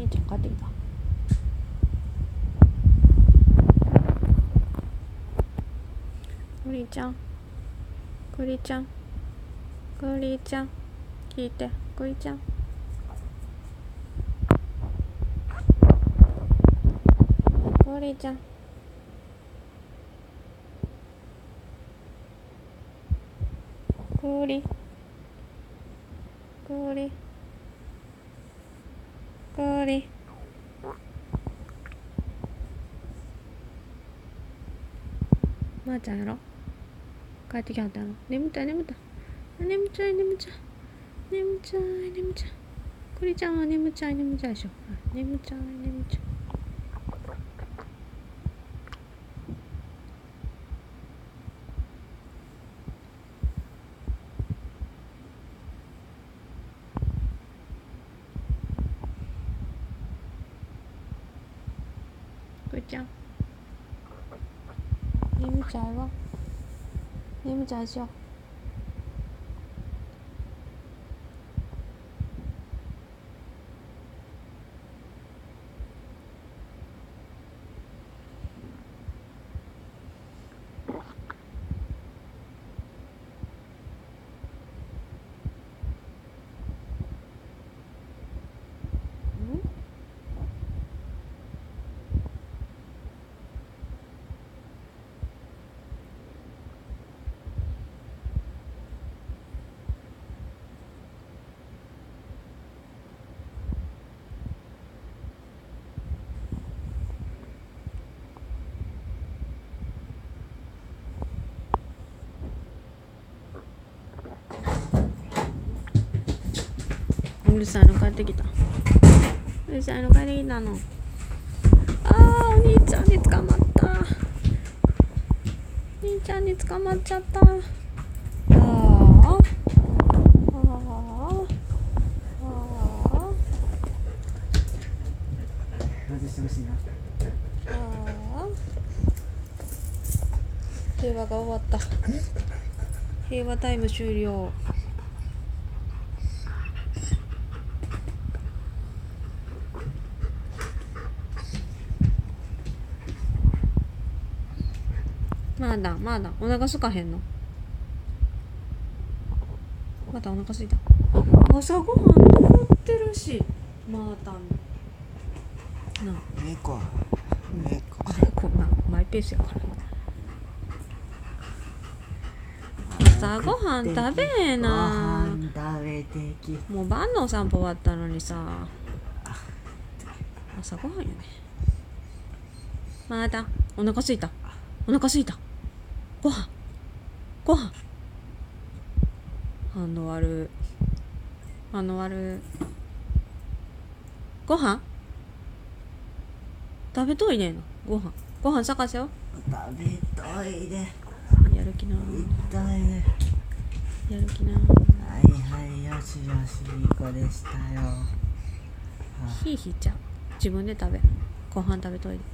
兄ちゃん帰ってきた。クリちゃん、クリちゃん、クリちゃん、聞いて、クリちゃん。クリちゃん。クリ。クリ。クリ。まーちゃんやろ。帰ってきはったやろ。眠たい眠たい。眠ちゃい眠ちゃい。眠ちゃい眠ちゃい。クリちゃんは眠ちゃい眠ちゃいでしょ。眠ちゃい眠ちゃい。クリちゃん。眠ちゃいわ。眠ちゃいしよう。うるさいの帰ってきた。うるさいの帰ってきたの。お兄ちゃんに捕まった。お兄ちゃんに捕まっちゃった。平和が終わった。平和タイム終了。まだお腹すかへんの。またお腹すいた。朝ごはん残ってるし、またな猫なマイペースやから。朝ごはん食べへんな。もう晩のお散歩終わったのにさ、朝ごはんやね。まだお腹すいた。お腹すいた。ご飯反応悪ご飯食べといねえの。ご飯探せよ。食べといで。やる気な。やる気な。はいよしよし、いい子でしたよ。ひいひいちゃう。自分で食べ。ご飯食べといで。